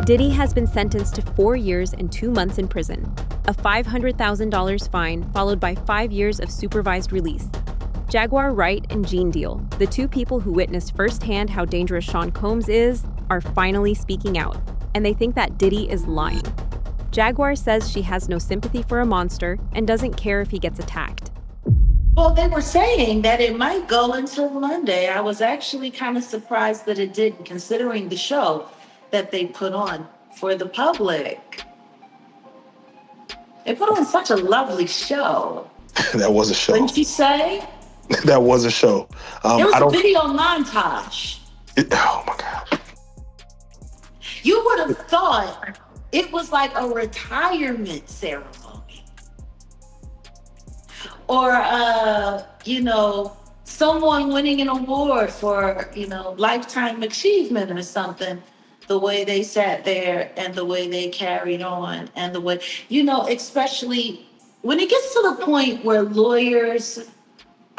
Diddy has been sentenced to 4 years and 2 months in prison, a $500,000 fine followed by 5 years of supervised release. Jaguar Wright and Gene Deal, the two people who witnessed firsthand how dangerous Sean Combs is, are finally speaking out, and they think that Diddy is lying. Jaguar says she has no sympathy for a monster and doesn't care if he gets attacked. Well, they were saying that it might go until Monday. I was actually kind of surprised that it didn't, considering the show that they put on for the public. They put on such a lovely show. That was a show. Wouldn't you say? That was a show. There was a video montage. Oh my God. You would have thought it was like a retirement ceremony. Or, someone winning an award for, lifetime achievement or something. The way they sat there and the way they carried on and the way, especially when it gets to the point where lawyers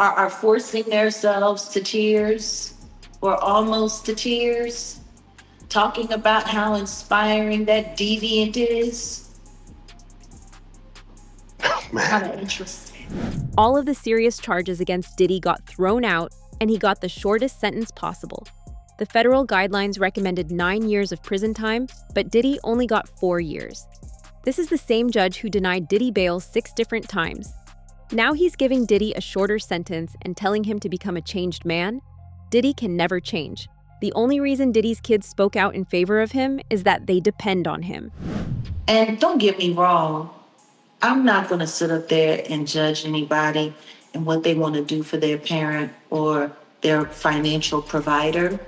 are forcing themselves to tears or almost to tears, talking about how inspiring that deviant is. Kind of interesting. All of the serious charges against Diddy got thrown out, and he got the shortest sentence possible. The federal guidelines recommended 9 years of prison time, but Diddy only got 4 years. This is the same judge who denied Diddy bail 6 different times. Now he's giving Diddy a shorter sentence and telling him to become a changed man. Diddy can never change. The only reason Diddy's kids spoke out in favor of him is that they depend on him. And don't get me wrong, I'm not going to sit up there and judge anybody and what they want to do for their parent or their financial provider.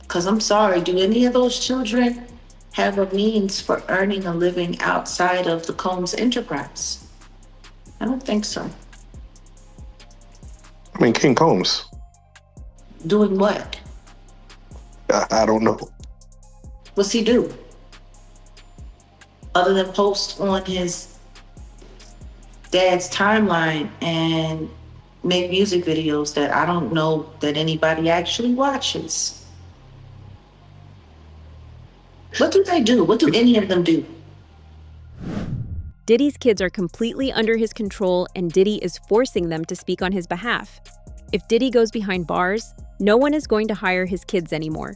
Because I'm sorry, do any of those children have a means for earning a living outside of the Combs enterprise? I don't think so. I mean, King Combs. Doing what? I don't know. What's he do? Other than post on his dad's timeline and make music videos that I don't know that anybody actually watches. What do they do? What do any of them do? Diddy's kids are completely under his control, and Diddy is forcing them to speak on his behalf. If Diddy goes behind bars, no one is going to hire his kids anymore.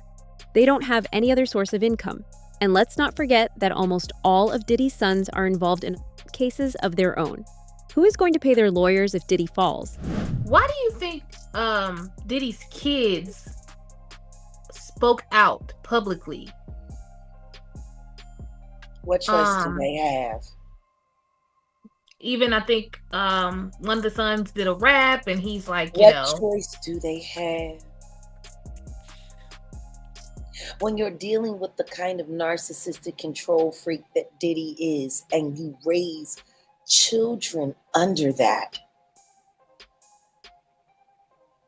They don't have any other source of income. And let's not forget that almost all of Diddy's sons are involved in cases of their own. Who is going to pay their lawyers if Diddy falls? Why do you think Diddy's kids spoke out publicly? What choice do they have? Even I think one of the sons did a rap, and he's like, what choice do they have? When you're dealing with the kind of narcissistic control freak that Diddy is, and you raise children under that,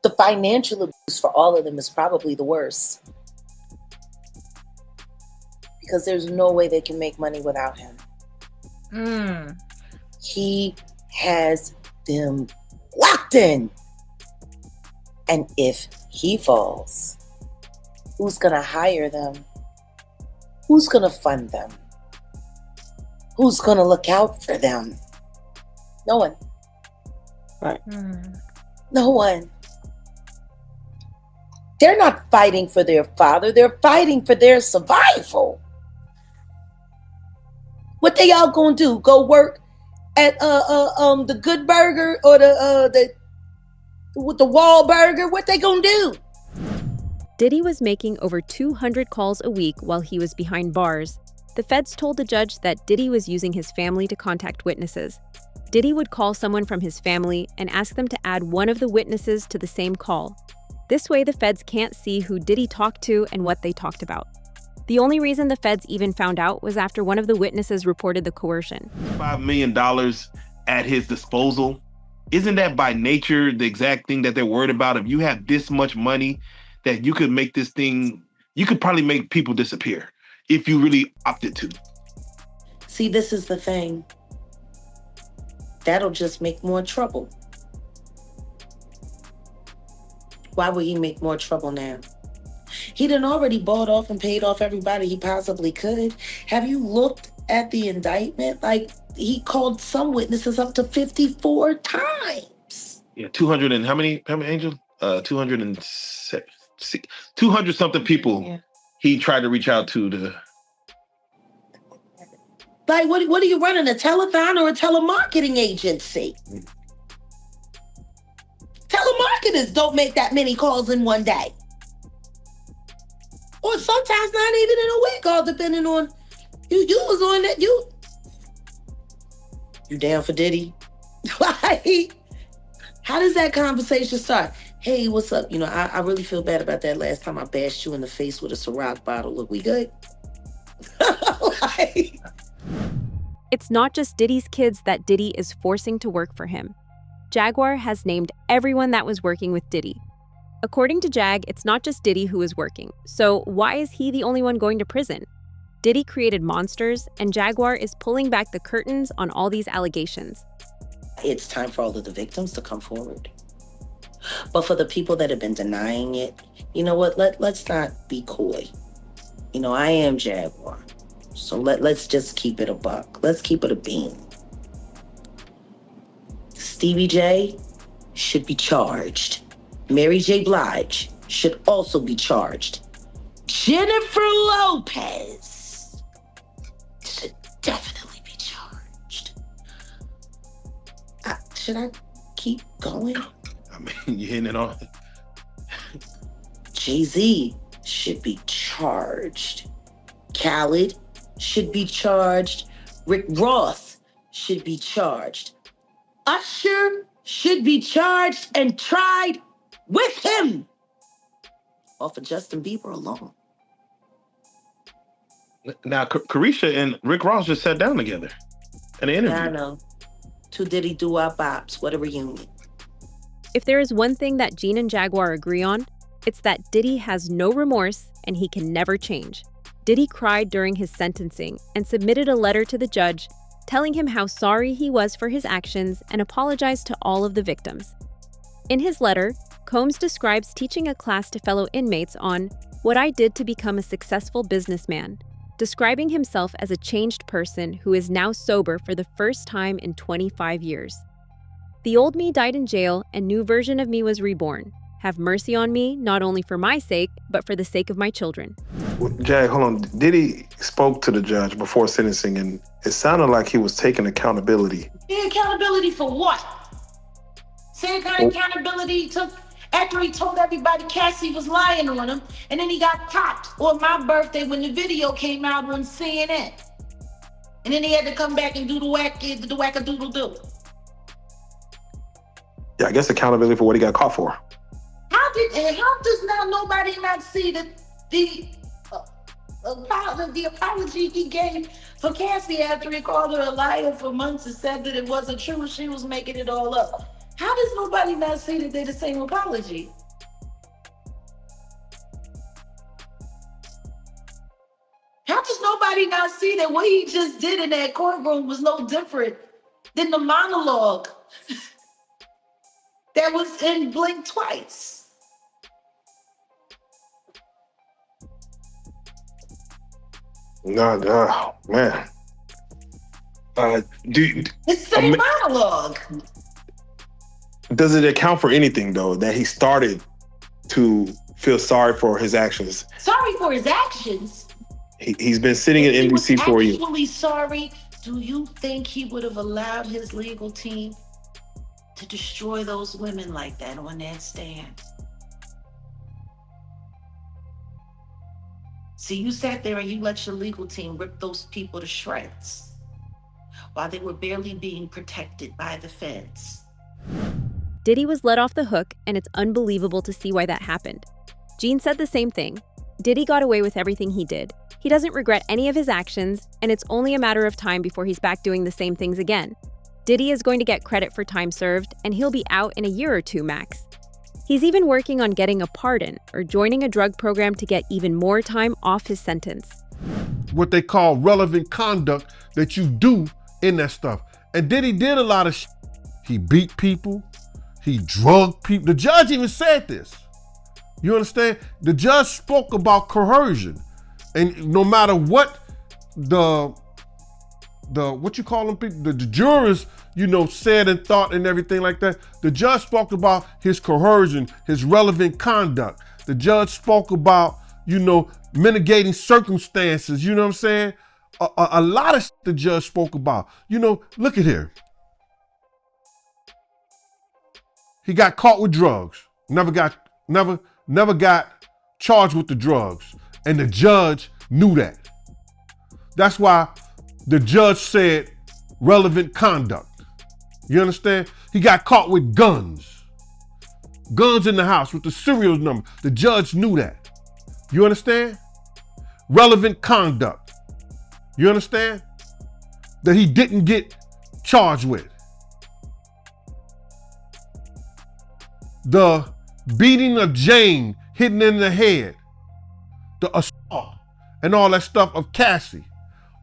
the financial abuse for all of them is probably the worst. Because there's no way they can make money without him. He has them locked in. And if he falls, who's going to hire them? Who's going to fund them? Who's going to look out for them? No one. Right. No one. They're not fighting for their father. They're fighting for their survival. What they all going to do? Go work at the Good Burger or the Wall Burger? What they going to do? Diddy was making over 200 calls a week while he was behind bars. The feds told the judge that Diddy was using his family to contact witnesses. Diddy would call someone from his family and ask them to add one of the witnesses to the same call. This way, the feds can't see who Diddy talked to and what they talked about. The only reason the feds even found out was after one of the witnesses reported the coercion. $5 million at his disposal. Isn't that by nature the exact thing that they're worried about? If you have this much money, that you could make this thing, you could probably make people disappear if you really opted to. See, this is the thing. That'll just make more trouble. Why would he make more trouble now? He done already bought off and paid off everybody he possibly could. Have you looked at the indictment? Like, he called some witnesses up to 54 times. Yeah, 200 and how many Angel? 200 something people. Yeah. He tried to reach out to. Like, what are you running, a telethon or a telemarketing agency? Telemarketers don't make that many calls in one day. Or sometimes not even in a week, all depending on you was on that. You down for Diddy? Like, how does that conversation start? Hey, what's up? You know, I really feel bad about that last time I bashed you in the face with a Ciroc bottle. Look, we good? Like, It's not just Diddy's kids that Diddy is forcing to work for him. Jaguar has named everyone that was working with Diddy. According to Jag, it's not just Diddy who is working. So why is he the only one going to prison? Diddy created monsters, and Jaguar is pulling back the curtains on all these allegations. it's time for all of the victims to come forward. But for the people that have been denying it, you know what? Let's not be coy. You know, I am Jaguar. So let's just keep it a buck. Let's keep it a bean. Stevie J should be charged. Mary J. Blige should also be charged. Jennifer Lopez should definitely be charged. Should I keep going? I mean, you're hitting it on. Jay-Z should be charged. Khaled should be charged. Rick Ross should be charged. Usher should be charged and tried with him. Or for Justin Bieber alone. Now, Carisha and Rick Ross just sat down together in an interview. Yeah, I know. Two Diddy doo-wop bops. What a reunion. If there is one thing that Gene and Jaguar agree on, it's that Diddy has no remorse and he can never change. Diddy cried during his sentencing and submitted a letter to the judge telling him how sorry he was for his actions and apologized to all of the victims. In his letter, Combs describes teaching a class to fellow inmates on what I did to become a successful businessman, describing himself as a changed person who is now sober for the first time in 25 years. The old me died in jail, and new version of me was reborn. Have mercy on me, not only for my sake, but for the sake of my children. Jag, hold on. Diddy spoke to the judge before sentencing, and it sounded like he was taking accountability. Yeah, accountability for what? Same kind of accountability he took after he told everybody Cassie was lying on him, and then he got popped on my birthday when the video came out on CNN. And then he had to come back and do the whack-a-doodle-doo. Yeah, I guess accountability for what he got caught for. How does now nobody not see that the apology he gave for Cassie after he called her a liar for months and said that it wasn't true, she was making it all up? How does nobody not see that they're the same apology? How does nobody not see that what he just did in that courtroom was no different than the monologue that was in Blink Twice? No, man. It's the same monologue. Does it account for anything, though, that he started to feel sorry for his actions? Sorry for his actions? He's been sitting in NBC for you. Actually sorry. Do you think he would have allowed his legal team to destroy those women like that on that stand? See, you sat there and you let your legal team rip those people to shreds while they were barely being protected by the feds. Diddy was let off the hook, and it's unbelievable to see why that happened. Gene said the same thing. Diddy got away with everything he did. He doesn't regret any of his actions, and it's only a matter of time before he's back doing the same things again. Diddy is going to get credit for time served, and he'll be out in a year or two max. He's even working on getting a pardon or joining a drug program to get even more time off his sentence. What they call relevant conduct that you do in that stuff. And Diddy did a lot of He beat people. He drugged people. The judge even said this. You understand? The judge spoke about coercion. And no matter what the what you call them people, the jurors, you know, said and thought and everything like that, the judge spoke about his coercion, his relevant conduct. The judge spoke about, you know, mitigating circumstances, you know what I'm saying? A lot of shit the judge spoke about. You know, look at here. He got caught with drugs. Never got charged with the drugs. And the judge knew that. That's why the judge said relevant conduct. You understand? He got caught with guns. Guns in the house with the serial number. The judge knew that. You understand? Relevant conduct. You understand? That he didn't get charged with. The beating of Jane, hitting in the head, the assault, and all that stuff of Cassie.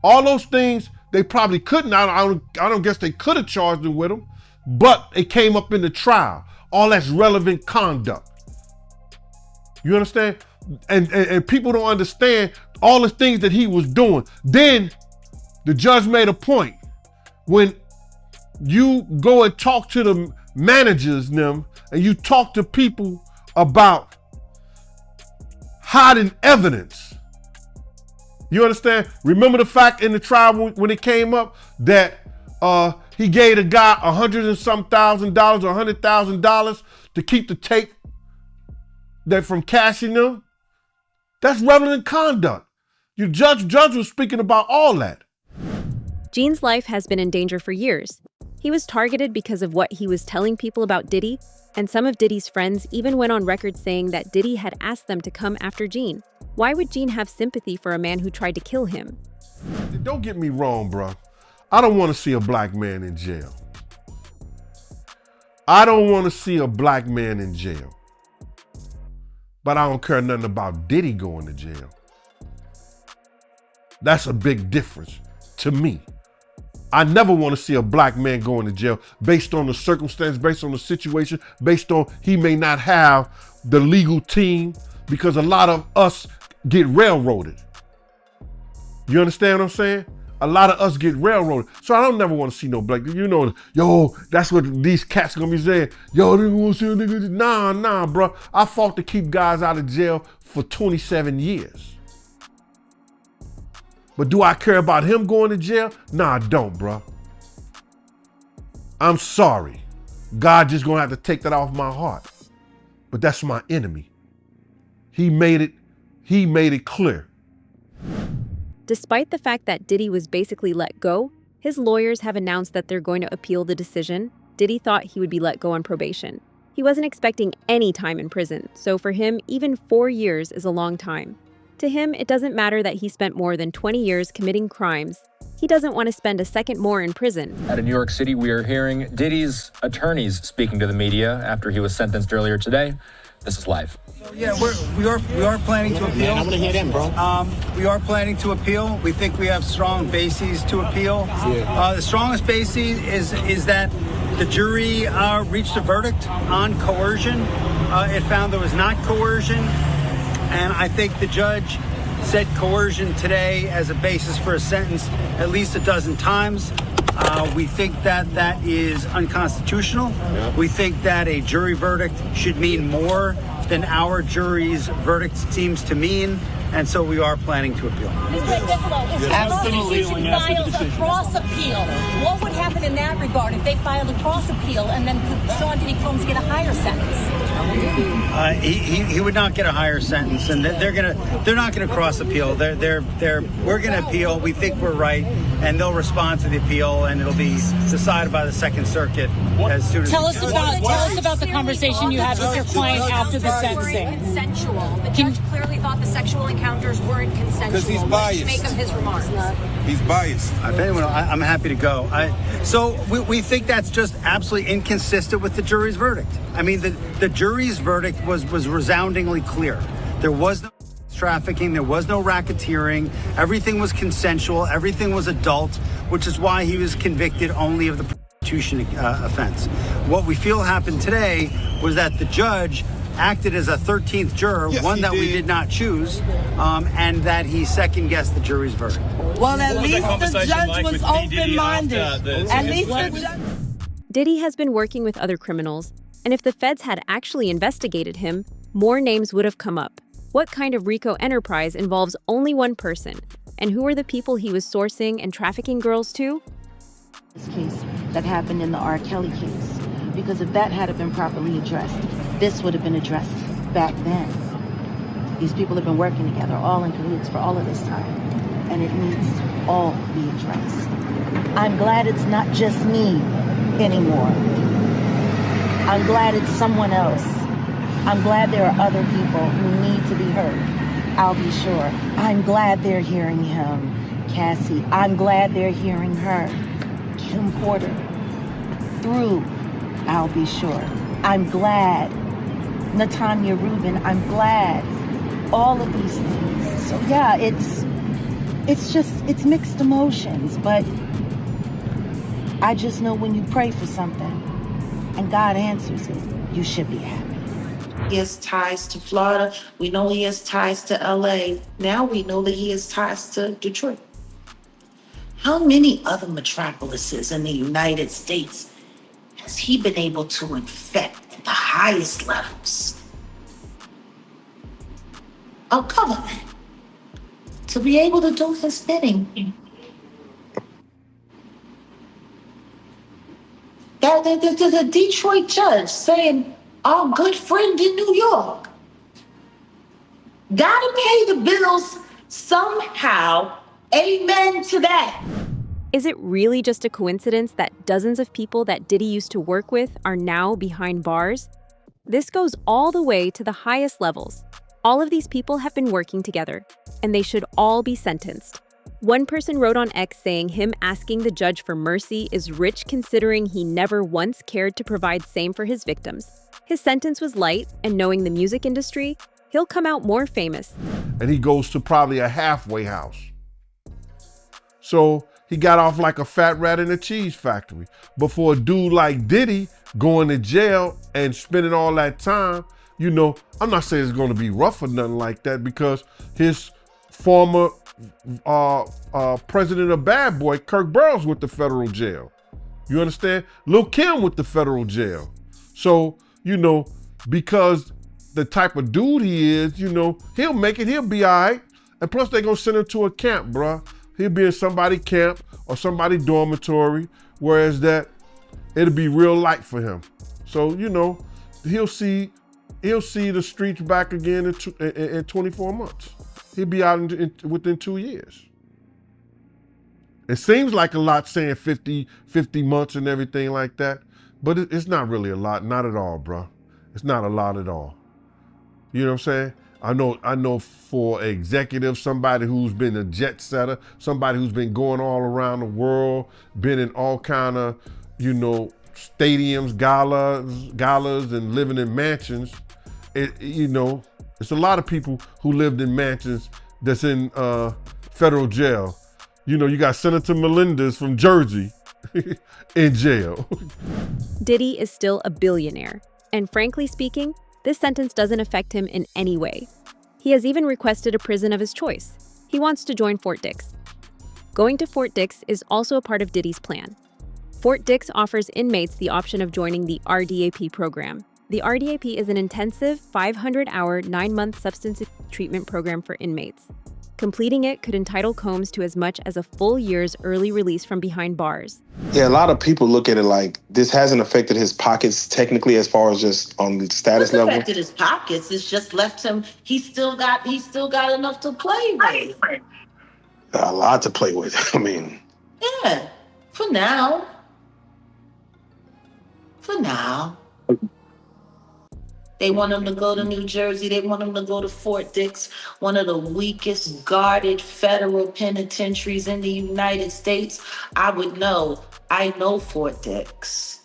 All those things, they probably couldn't. I don't guess they could have charged him with them, but it came up in the trial. All that's relevant conduct. You understand? And people don't understand all the things that he was doing. Then the judge made a point. When you go and talk to the managers them, and you talk to people about hiding evidence. You understand? Remember the fact in the trial when it came up that he gave a guy $100,000 and some thousand dollars or $100,000 to keep the tape that from cashing them? That's relevant conduct. Your judge was speaking about all that. Gene's life has been in danger for years. He was targeted because of what he was telling people about Diddy, and some of Diddy's friends even went on record saying that Diddy had asked them to come after Gene. Why would Gene have sympathy for a man who tried to kill him? Don't get me wrong, bro. I don't want to see a black man in jail. I don't want to see a black man in jail. But I don't care nothing about Diddy going to jail. That's a big difference to me. I never want to see a black man going to jail based on the circumstance, based on the situation, based on he may not have the legal team, because a lot of us get railroaded. You understand what I'm saying? A lot of us get railroaded. So I don't never want to see no black, you know, yo, that's what these cats gonna be saying. Yo, they want to see a nigga. Nah, bro. I fought to keep guys out of jail for 27 years. But do I care about him going to jail? Nah, I don't, bro. I'm sorry. God just gonna have to take that off my heart. But that's my enemy. He made it clear. Despite the fact that Diddy was basically let go, his lawyers have announced that they're going to appeal the decision. Diddy thought he would be let go on probation. He wasn't expecting any time in prison, so for him, even 4 years is a long time. To him, it doesn't matter that he spent more than 20 years committing crimes. He doesn't want to spend a second more in prison. Out of New York City, we are hearing Diddy's attorneys speaking to the media after he was sentenced earlier today. This is live. Yeah, we are planning to appeal. I want to hear them, bro. We are planning to appeal. We think we have strong bases to appeal. The strongest basis is that the jury reached a verdict on coercion. It found there was not coercion. And I think the judge said coercion today as a basis for a sentence at least a dozen times. We think that is unconstitutional. Yeah. We think that a jury verdict should mean more than our jury's verdict seems to mean. And so we are planning to appeal. If the prosecution files a cross appeal, what would happen in that regard if they filed a cross appeal and then Sean Diddy Combs get a higher sentence? He would not get a higher sentence, and they're not gonna cross appeal. We're gonna appeal. We think we're right, and they'll respond to the appeal, and it'll be decided by the Second Circuit as soon as. Tell us about the conversation you had with your client after the sentencing. Consensual. The judge clearly thought the sexual encounters weren't consensual. Because he's biased. What did you make of his remarks? He's biased. If anyone, I'm happy to go. So we think that's just absolutely inconsistent with the jury's verdict. I mean, the jury's verdict was resoundingly clear. There was no trafficking, there was no racketeering, everything was consensual, everything was adult, which is why he was convicted only of the prostitution offense. What we feel happened today was that the judge acted as a 13th juror, Yes, one he that we did. did not choose, and that he second-guessed the jury's verdict. Well, at least the judge was open-minded. At least the judge... Diddy has been working with other criminals, and if the feds had actually investigated him, more names would have come up. What kind of RICO enterprise involves only one person? And who are the people he was sourcing and trafficking girls to? This case that happened in the R. Kelly case, because if that had been properly addressed, this would have been addressed back then. These people have been working together, all in cahoots for all of this time, and it needs to all be addressed. I'm glad it's not just me anymore. I'm glad it's someone else. I'm glad there are other people who need to be heard. I'll be sure. I'm glad they're hearing him, Cassie. I'm glad they're hearing her, Kim Porter. Through, I'll be sure. I'm glad. Natanya Rubin, I'm glad. All of these things. So yeah, it's mixed emotions, but I just know when you pray for something and God answers it, you should be happy. He has ties to Florida. We know he has ties to LA. Now we know that he has ties to Detroit. How many other metropolises in the United States has he been able to infect at the highest levels of government to be able to do his bidding? The Detroit judge saying, our good friend in New York gotta pay the bills somehow. Amen to that. Is it really just a coincidence that dozens of people that Diddy used to work with are now behind bars? This goes all the way to the highest levels. All of these people have been working together, and they should all be sentenced. One person wrote on X saying him asking the judge for mercy is rich considering he never once cared to provide same for his victims. His sentence was light, and knowing the music industry, he'll come out more famous. And he goes to probably a halfway house. So he got off like a fat rat in a cheese factory. But for a dude like Diddy going to jail and spending all that time, you know, I'm not saying it's going to be rough or nothing like that, because his former president of Bad Boy, Kirk Burrows, with the federal jail. You understand? Lil' Kim with the federal jail. So, you know, because the type of dude he is, you know, he'll make it, he'll be all right. And plus they gonna send him to a camp, bruh. He'll be in somebody camp or somebody dormitory, whereas that it'll be real light for him. So, you know, he'll see the streets back again in 24 months. He'll be out within 2 years. It seems like a lot saying 50 months and everything like that, but it's not really a lot, not at all, bro. It's not a lot at all. You know what I'm saying? I know for executive, somebody who's been a jet setter, somebody who's been going all around the world, been in all kind of, you know, stadiums, galas, and living in mansions. You know, it's a lot of people who lived in mansions that's in federal jail. You know, you got Senator Melendez from Jersey in jail. Diddy is still a billionaire, and frankly speaking, this sentence doesn't affect him in any way. He has even requested a prison of his choice. He wants to join Fort Dix. Going to Fort Dix is also a part of Diddy's plan. Fort Dix offers inmates the option of joining the RDAP program. The RDAP is an intensive 500-hour, 9-month substance treatment program for inmates. Completing it could entitle Combs to as much as a full year's early release from behind bars. Yeah, a lot of people look at it like this hasn't affected his pockets technically as far as just on the status level. It's affected his pockets. It's just left him. He's still got enough to play with. A lot to play with. I mean. Yeah, for now. They want him to go to New Jersey. They want him to go to Fort Dix, one of the weakest guarded federal penitentiaries in the United States. I know Fort Dix.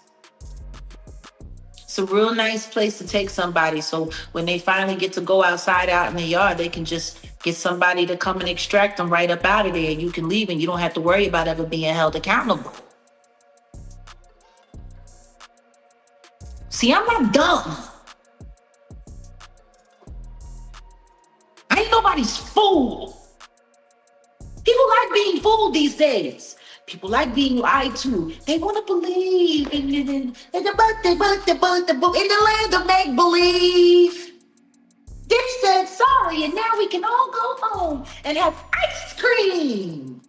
It's a real nice place to take somebody. So when they finally get to go outside out in the yard, they can just get somebody to come and extract them right up out of there. You can leave and you don't have to worry about ever being held accountable. See, I'm not dumb. Ain't nobody's fool. People like being fooled these days. People like being lied to. They want to believe in the land of make-believe. Diddy said sorry, and now we can all go home and have ice cream.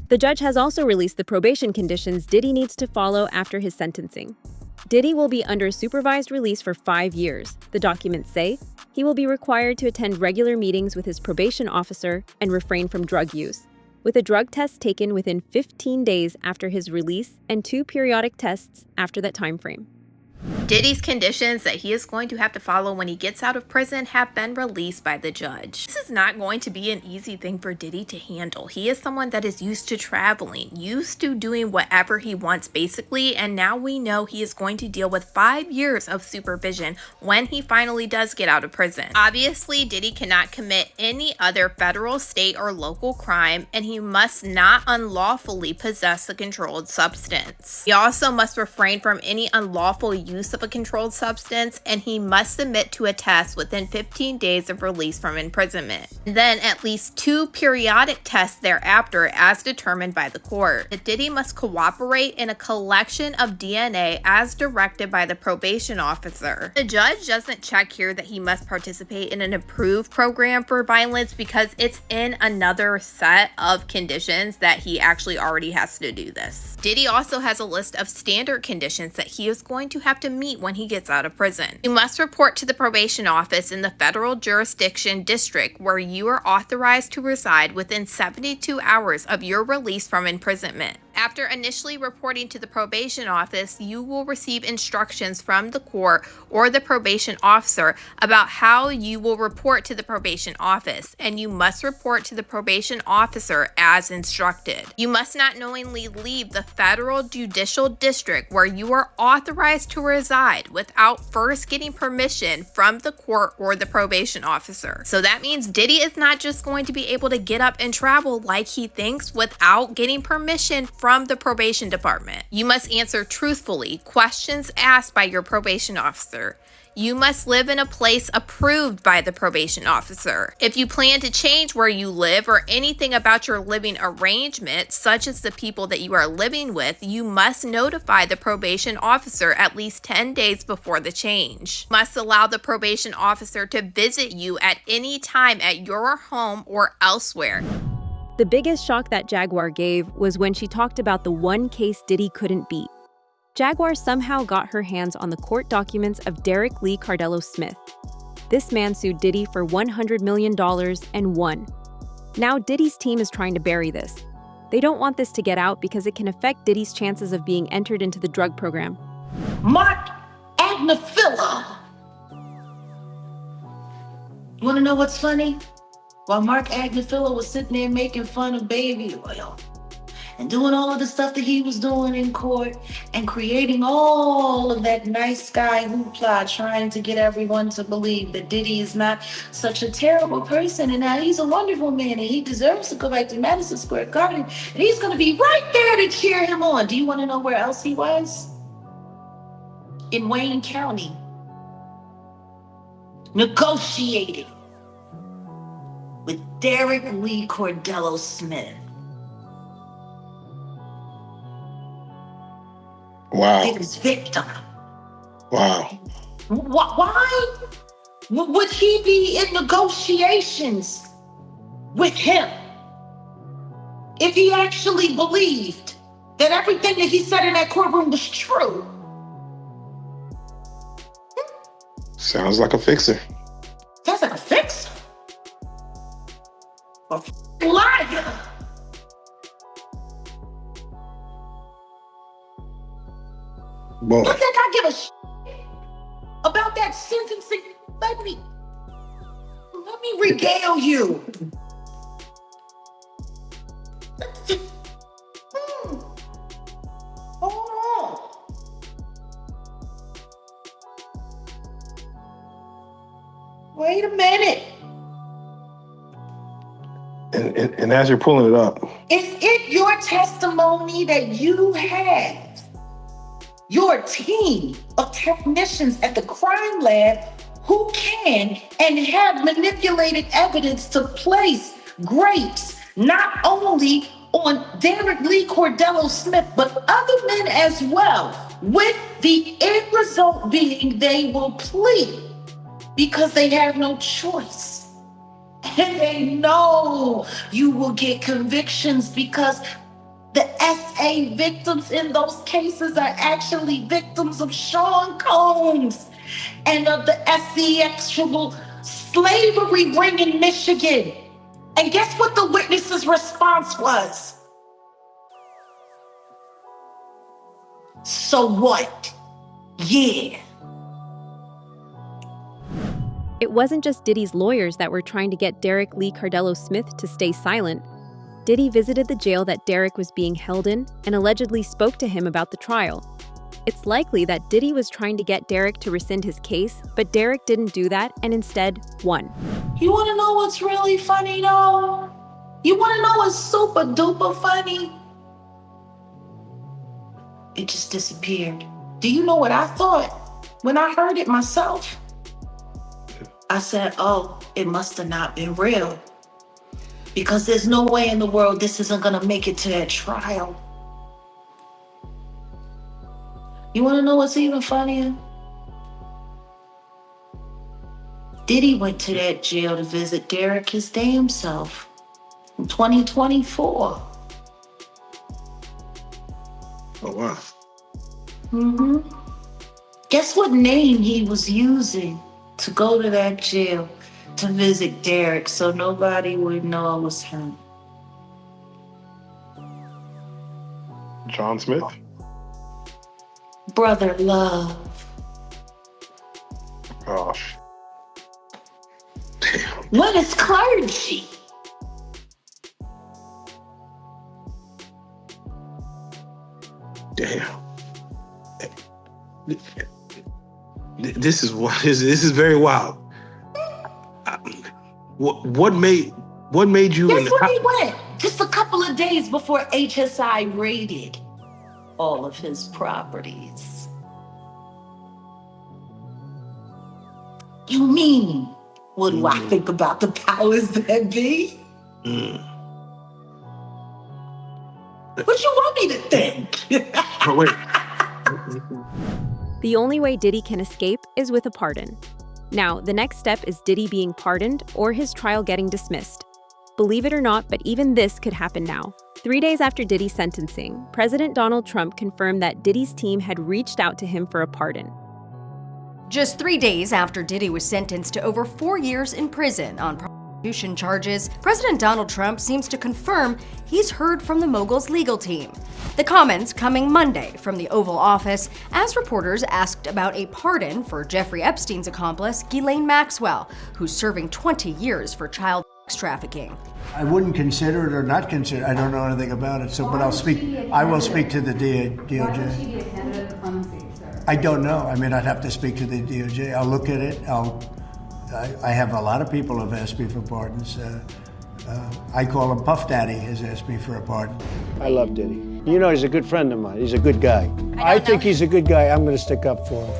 The judge has also released the probation conditions Diddy needs to follow after his sentencing. Diddy will be under supervised release for 5 years. The documents say he will be required to attend regular meetings with his probation officer and refrain from drug use, with a drug test taken within 15 days after his release and 2 periodic tests after that time frame. Diddy's conditions that he is going to have to follow when he gets out of prison have been released by the judge. This is not going to be an easy thing for Diddy to handle. He is someone that is used to traveling, used to doing whatever he wants basically, and now we know he is going to deal with 5 years of supervision when he finally does get out of prison. Obviously, Diddy cannot commit any other federal, state, or local crime, and he must not unlawfully possess a controlled substance. He also must refrain from any unlawful use of a controlled substance, and he must submit to a test within 15 days of release from imprisonment. And then at least 2 periodic tests thereafter as determined by the court. Diddy must cooperate in a collection of DNA as directed by the probation officer. The judge doesn't check here that he must participate in an approved program for violence because it's in another set of conditions that he actually already has to do this. Diddy also has a list of standard conditions that he is going to have to meet when he gets out of prison. You must report to the probation office in the federal jurisdiction district where you are authorized to reside within 72 hours of your release from imprisonment. After initially reporting to the probation office, you will receive instructions from the court or the probation officer about how you will report to the probation office, and you must report to the probation officer as instructed. You must not knowingly leave the federal judicial district where you are authorized to reside without first getting permission from the court or the probation officer. So that means Diddy is not just going to be able to get up and travel like he thinks without getting permission from the probation department. You must answer truthfully questions asked by your probation officer. You must live in a place approved by the probation officer. If you plan to change where you live or anything about your living arrangement, such as the people that you are living with, you must notify the probation officer at least 10 days before the change. You must allow the probation officer to visit you at any time at your home or elsewhere. The biggest shock that Jaguar gave was when she talked about the one case Diddy couldn't beat. Jaguar somehow got her hands on the court documents of Derek Lee Cardello Smith. This man sued Diddy for $100 million and won. Now Diddy's team is trying to bury this. They don't want this to get out because it can affect Diddy's chances of being entered into the drug program. Mark Agnafilo. You want to know what's funny? While Mark Agnafilo was sitting there making fun of baby oil and doing all of the stuff that he was doing in court and creating all of that nice guy hoopla, trying to get everyone to believe that Diddy is not such a terrible person and now he's a wonderful man and he deserves to go back to Madison Square Garden and he's going to be right there to cheer him on. Do you want to know where else he was? In Wayne County. Negotiating with Derek Lee Cardello Smith. Wow. His victim. Wow. Why would he be in negotiations with him if he actually believed that everything that he said in that courtroom was true? Sounds like a fixer. Sounds like a fixer. A liar. Boy. You think I give a shit about that sentencing? Let me regale you. Hold on. Wait a minute. And as you're pulling it up, Is it your testimony that you have your team of technicians at the crime lab who can and have manipulated evidence to place grapes not only on Derek Lee Cordello Smith, but other men as well, with the end result being they will plead because they have no choice. And they know you will get convictions because the SA victims in those cases are actually victims of Sean Combs and of the SC actual slavery ring in Michigan. And guess what the witness's response was? So what? Yeah. It wasn't just Diddy's lawyers that were trying to get Derek Lee Cordello Smith to stay silent. Diddy visited the jail that Derek was being held in and allegedly spoke to him about the trial. It's likely that Diddy was trying to get Derek to rescind his case, but Derek didn't do that and instead won. You want to know what's really funny, though? You want to know what's super duper funny? It just disappeared. Do you know what I thought when I heard it myself? I said, oh, it must have not been real. Because there's no way in the world this isn't going to make it to that trial. You want to know what's even funnier? Diddy went to that jail to visit Derek his damn self in 2024. Oh, wow. Mm-hmm. Guess what name he was using to go to that jail to visit Derek so nobody would know it was him? John Smith? Brother Love. Gosh. What is clergy? Damn. This is very wild. What made you? Guess where he went? Just a couple of days before HSI raided all of his properties. You mean, what do I think about the powers that be? What you want me to think? Oh, wait. The only way Diddy can escape is with a pardon. Now, the next step is Diddy being pardoned or his trial getting dismissed. Believe it or not, but even this could happen now. 3 days after Diddy's sentencing, President Donald Trump confirmed that Diddy's team had reached out to him for a pardon. Just 3 days after Diddy was sentenced to over 4 years in prison on prostitution charges, President Donald Trump seems to confirm he's heard from the mogul's legal team. The comments coming Monday from the Oval Office as reporters asked about a pardon for Jeffrey Epstein's accomplice, Ghislaine Maxwell, who's serving 20 years for child sex trafficking. I wouldn't consider it or not consider it. I don't know anything about it, but I will speak to the DOJ. I don't know. I mean, I'd have to speak to the DOJ. I'll look at it. I have a lot of people who've asked me for pardons. I call him Puff Daddy has asked me for a pardon. I love Diddy. You know, he's a good friend of mine. He's a good guy. I think he's a good guy. I'm going to stick up for him.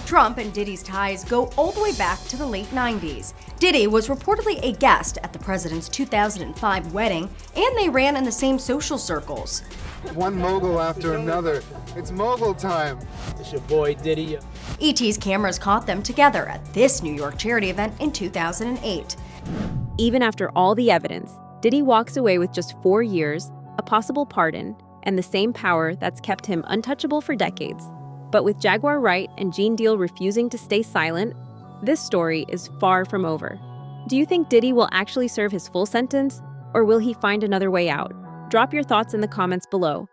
Trump and Diddy's ties go all the way back to the late 90s. Diddy was reportedly a guest at the president's 2005 wedding, and they ran in the same social circles. One mogul after another. It's mogul time. It's your boy Diddy. ET's cameras caught them together at this New York charity event in 2008. Even after all the evidence, Diddy walks away with just 4 years, a possible pardon, and the same power that's kept him untouchable for decades. But with Jaguar Wright and Gene Deal refusing to stay silent, this story is far from over. Do you think Diddy will actually serve his full sentence, or will he find another way out? Drop your thoughts in the comments below.